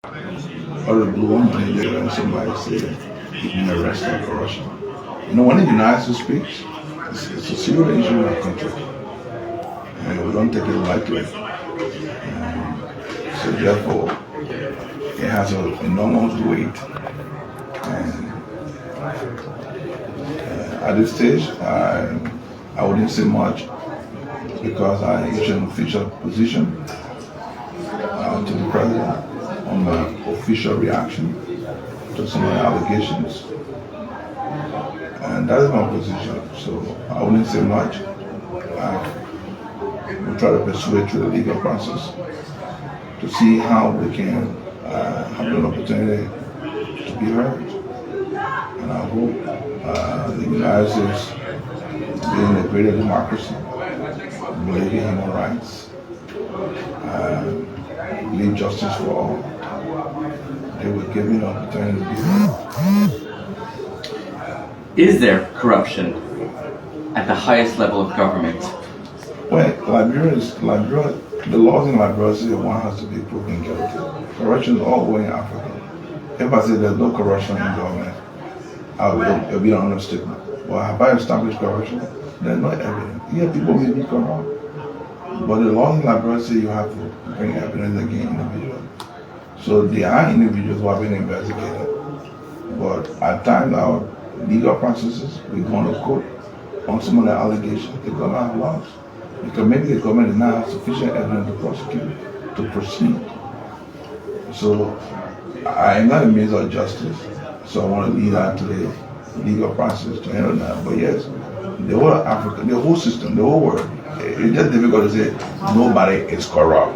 Out of the blue, one day there and somebody said he's been arrested for corruption. You know, when the United States speaks, it's a serious issue in our country. And we don't take it lightly. So therefore, it has an enormous weight. And at this stage, I wouldn't say much because I issued an official position to the president on my official reaction to some of the allegations. And that is my position. So I wouldn't say much. We'll try to persuade through the legal process to see how we can have an opportunity to be heard. And I hope the United States, being a greater democracy, believing in human rights, believe justice for all, they will give me an opportunity to be heard. Is there corruption at the highest level of government? Well, Liberia, the laws in Liberia say one has to be proven guilty. Corruption is all over in Africa. If I say there's no corruption in government, it'll be an understatement. Well, have I established corruption? There's no evidence. Yeah, people may be corrupt. But the laws in Liberia say you have to bring evidence against individuals. So there are individuals who have been investigated. But at times our legal processes, we go to court on some of the allegations. The government have lost. Because maybe the government does not have sufficient evidence to prosecute, to proceed. So I am not a minister of justice. So I want to lead out to the legal process to handle that. But yes, the whole Africa, the whole system, the whole world, it's just difficult to say nobody is corrupt.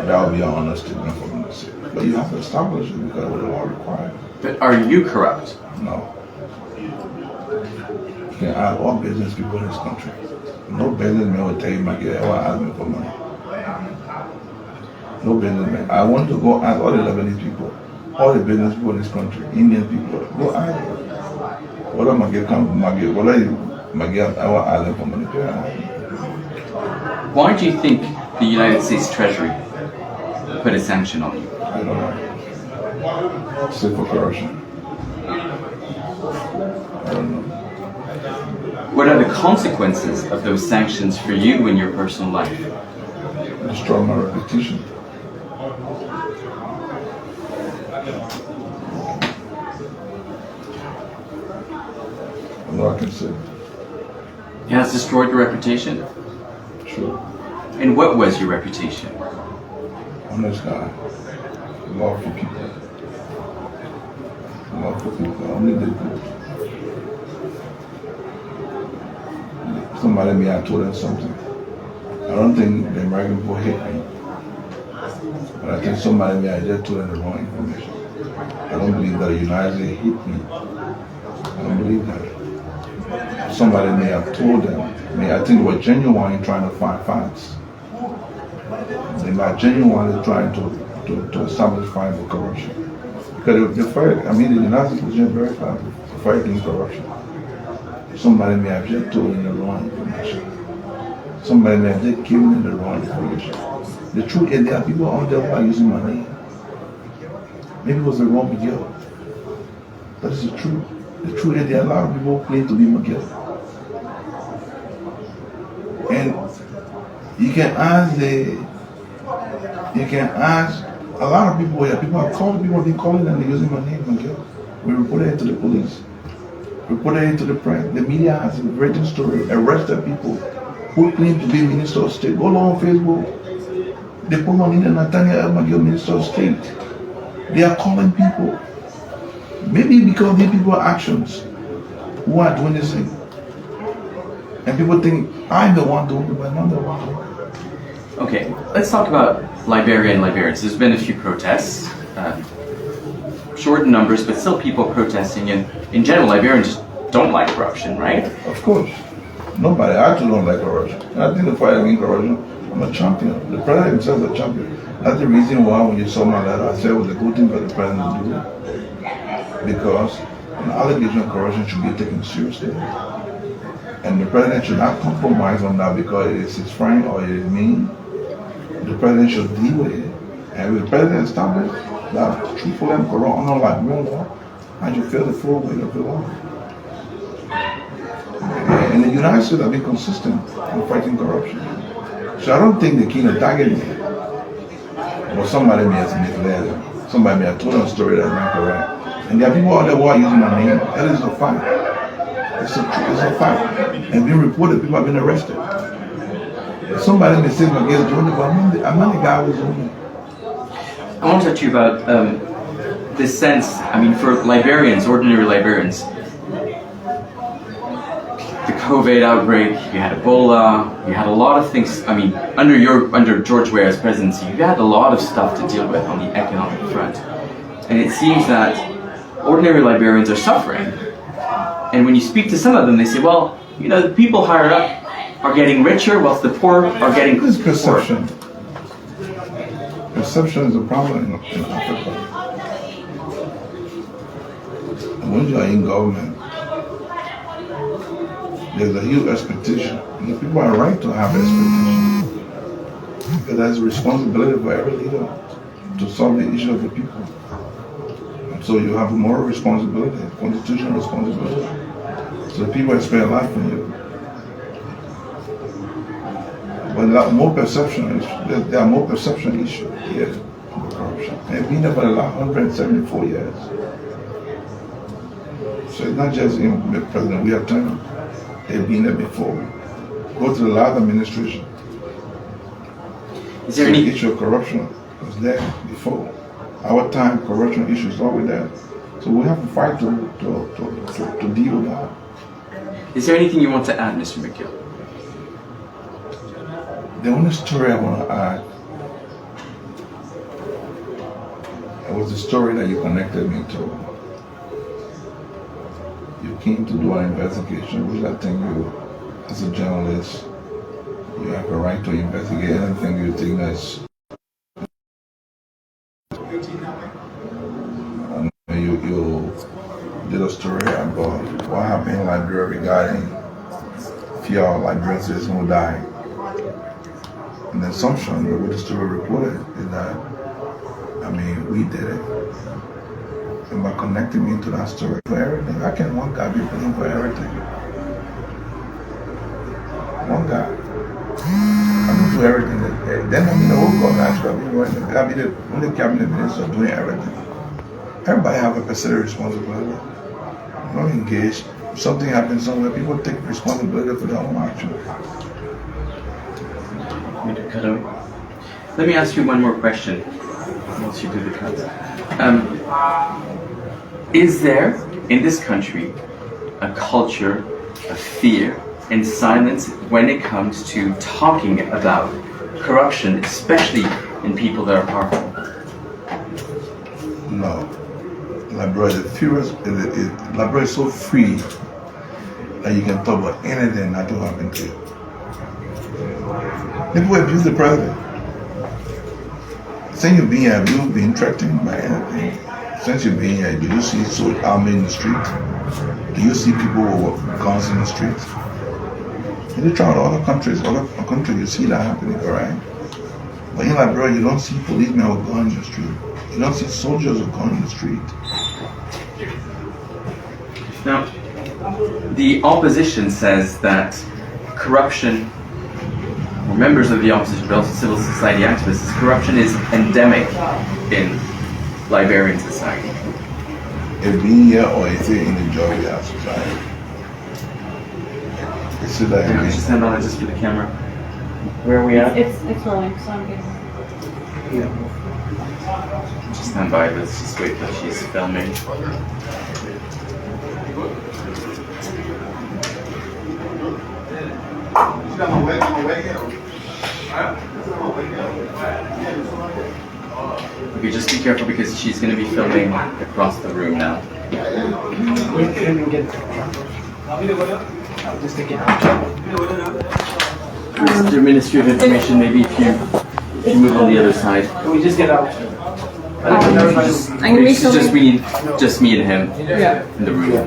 That would be an honest statement for me to say. But you have to establish it because of what the law requires. But are you corrupt? No. You can ask all business people in this country. No businessman will tell you, McGill, I want to ask me for money. No businessman. I want to go ask all the Lebanese people, all the business people in this country, Indian people, go ask them. What are McGill come from McGill? What are you, McGill, I want to ask them for money. Why do you think the United States Treasury put a sanction on you? I don't know. Say for corruption. I don't know. What are the consequences of those sanctions for you in your personal life? Destroy my reputation. That's all I can say. It has destroyed your reputation? Sure. And what was your reputation? Honest guy. Lawful people. Lawful people. I only did good. Somebody may have told them something. I don't think the American people hate me. But I think somebody may have just told them the wrong information. I don't believe that the United States hate me. I don't believe that. Somebody may have told them. I think they were genuinely trying to find facts. They were genuinely trying to establish fines for corruption. Because the fight, the United States was just very fast to fight against corruption. Somebody may have just told them the wrong information. Somebody may have just given them the wrong information. The truth is there are people out there who are using my name. Maybe it was the wrong McGill. That is the truth. The truth is there are a lot of people who claim to be McGill. And you can ask a lot of people here. People have been calling and they're using my name, McGill. We reported it to the police. We put it into the press. The media has a written story, arrested people who claim to be Minister of State. Go on Facebook. They put Mr.Nathaniel, McGill, Minister of State. They are calling people. Maybe because these people are actions who are doing this thing. And people think, I'm the one doing it, but I'm not the one doing it. Okay, let's talk about Liberia and Liberians. There's been a few protests. Short in numbers, but still people protesting, and in general, Liberians don't like corruption, right? Of course. Nobody actually don't like corruption. I think the fight against corruption, I'm a champion. The president himself is a champion. That's the reason why when you saw my letter, I said it was a good thing for the president to do. Because an allegation of corruption should be taken seriously. And the president should not compromise on that because it is his friend or it is me. The president should deal with it And if the president established that truthful and corrupt honor like real law, and you feel the full weight of the law. And the United States have been consistent in fighting corruption. So I don't think the king targeted me. Or somebody may have misled. Somebody may have told them a story that's not correct. And there are people out there who are using my name. That is a fact. It's a fact. And being reported, people have been arrested. Somebody may say McGill doing it, but I'm not the guy who's doing it. I want to talk to you about this sense, I mean, for Liberians, ordinary Liberians, the COVID outbreak, you had Ebola, you had a lot of things. I mean, under George Weah's presidency, you had a lot of stuff to deal with on the economic front. And it seems that ordinary Liberians are suffering. And when you speak to some of them, they say, well, you know, the people higher up are getting richer, whilst the poor are getting This perception. Poor. Perception is a problem in Africa. And when you are in government, there's a huge expectation. And the people are right to have expectation. Because there's a responsibility for every leader to solve the issue of the people. And so you have a moral responsibility, constitutional responsibility. So the people expect a lot from you. But there are more perception issues here of corruption. And it's been there for the last 174 years. So it's not just in the president we have term. They've been there before. Go to the last administration. Is there The any issue of corruption was there before. Our time, corruption issues always there. So we have to fight to deal with that. Is there anything you want to add, Mr. McGill? The only story I want to add, it was the story that you connected me to. You came to do an investigation, which I think you, as a journalist, you have a right to investigate anything you think that's. And you did a story about what happened in Liberia regarding few Liberian citizens who died. And the assumption, the way the story reported, is that, I mean, we did it. And by connecting me to that story for everything, how can one guy be blamed for everything? One guy. I don't do everything. Then I mean the whole government actually be the only cabinet minister doing everything. Everybody have a percentage responsibility. Not engaged. If something happens somewhere, people take responsibility for their own action. Cut out. Let me ask you one more question once you do the cut. Is there in this country a culture of fear and silence when it comes to talking about corruption, especially in people that are powerful? No. Liberia is so free that you can talk about anything that will happen to you. People abuse the president. Since you've been here, have you been threatened by anything? Since you've been here, do you see army in the street? Do you see people with guns in the streets? If you travel to other countries, you see that happening, alright? But in Liberia, you don't see policemen with guns in the street. You don't see soldiers with guns in the street. Now, the opposition says that corruption, or members of the opposition, but also civil society activists, corruption is endemic in Liberian society. It's being here or is it in the majority of society? It's like Yeah, just stand on it just for the camera. Where are we at? It's rolling, so I'm getting. Just stand by, let's just wait till she's filming. Okay, just be careful because she's going to be filming across the room now. Mr. Ministry of Information, maybe if you move on the other side. Can we just get out? I'm gonna be It's just me and him in the room. Yeah.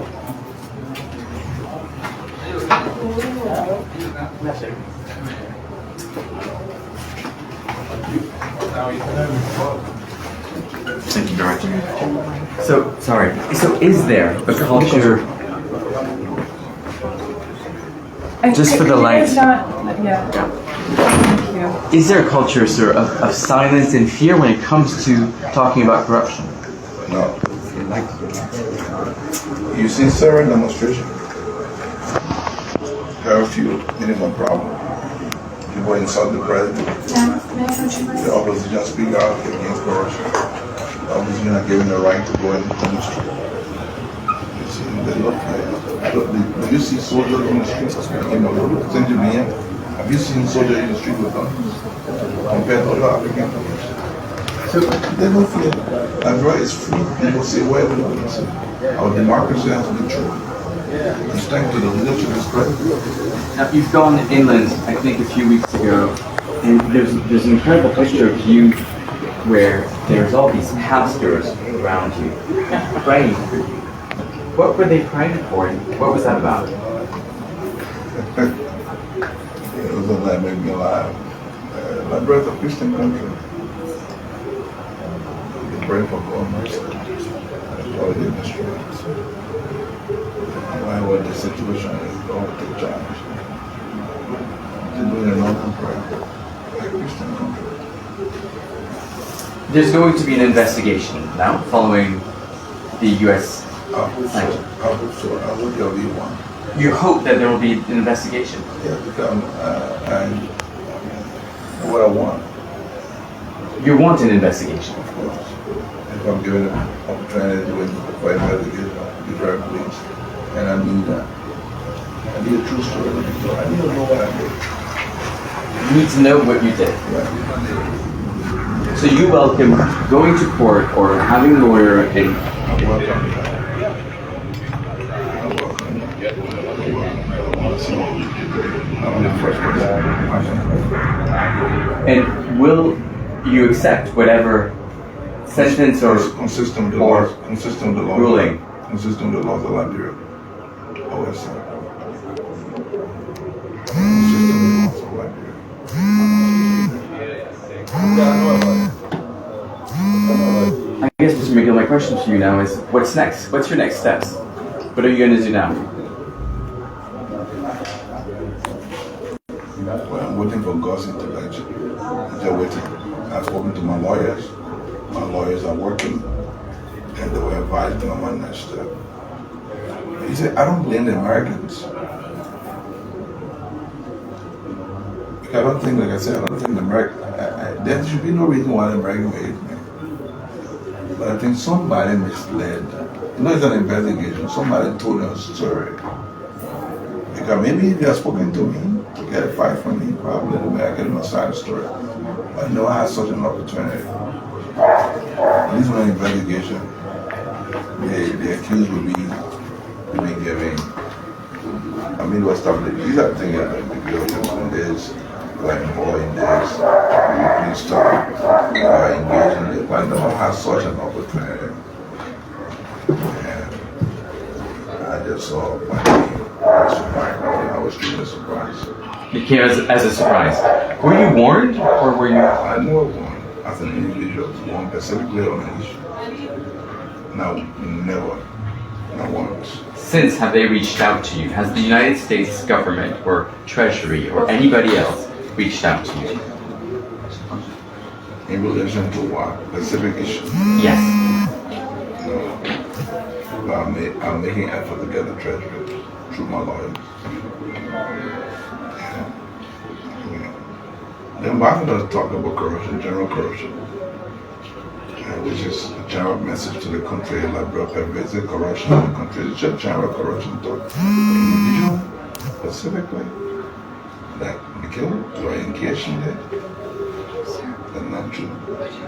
Thank you, Director. So, sorry. So, is there a culture? Just for the light. Yeah. Thank you. Is there a culture, sir, of silence and fear when it comes to talking about corruption? No. You see Sarah demonstration. Curfew, minimum problem. People insult the president. The opposition speak out against corruption. The opposition are given the right to go and demonstrate. You see, they look like. Do you see soldiers in the streets? Tanzania? Have you seen soldiers in the street with guns compared to other African countries? So they don't fear. Nigeria is free. People say whatever they want to say. Our democracy has to be true. It's thanks to the leadership of this president. Now, you've gone inland, I think, a few weeks ago, and there's an incredible picture of you where there's all these pastors around you praying for you. What were they praying for? What was that about? It was that made me laugh. Nigeria is a Christian country. They pray for God mercy. That's all they destroy. Why was the situation is God to take charge? They do their northern prayer. Like Christian country. There's going to be an investigation now following the U.S. sanction. I hope so. I hope there'll be one. You hope that there will be an investigation? Yeah, because what I want. You want an investigation? Of course. If I'm given an opportunity to do it for investigation, I'll be very pleased. And I need that. I need a true story. I need to know what I did. You need to know what you did. Right. So you welcome going to court or having a lawyer and... I welcome that. I welcome that. I want to see. I'm the first person. And will you accept whatever sentence or consistent with the or laws, consistent with the laws, ruling? Consistent with the laws of Liberia. Always so. Consistent with the laws of Liberia. I guess, Mr. McGill, my question to you now is, what's next? What's your next steps? What are you going to do now? Well, I'm waiting for God's intervention. They're waiting. I've spoken to my lawyers. My lawyers are working, and they will advise me on my next step. He said, I don't blame the Americans. I don't think, like I said, I don't think the American, there should be no reason why the American will hate me. But I think somebody misled. You know, it's an investigation. Somebody told them a story. Because maybe if they had spoken to me to get a fight from me, probably the way I get a side story. But no, I had such an opportunity. At least when an investigation, the accused will be giving. I mean, what's happening? These are things that McGill doing this, like involved in this. Please stop engaging in it. But no one has such an opportunity. And I just saw my name. I was truly surprised. It came as a surprise. Were you warned, or were you? I never warned as an individual to warn specifically on an issue. No, never. Not once. Since have they reached out to you? Has the United States government or Treasury or anybody else reached out to you? In relation to what? Specific issue? Yes. No. But I'm making effort to get the Treasury through my lawyers. Then Biden does talk about corruption, general corruption, which is a general message to the country, like pervasive corruption in the country. It's just general corruption talk. Individual, specifically, like McGill, do I engage in that? That's not true.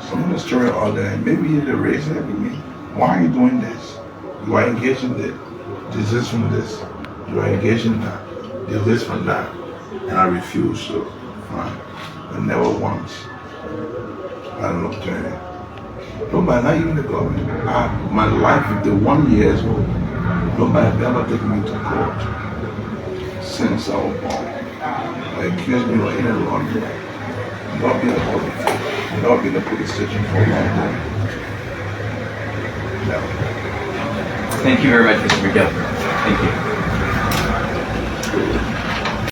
Some of the story all there, maybe they raise it with me. Why are you doing this? Do I engage in this? Is this from this? Do I engage in that? Is this from that? And I refuse, so fine. But never once had an opportunity. Nobody, not even the government. My life, 51 years old, nobody ever taken me to court since I was born. They accused me of any wrongdoing, not being a police, not being a police station for a long time. Thank you very much, Mr. McGill. Thank you.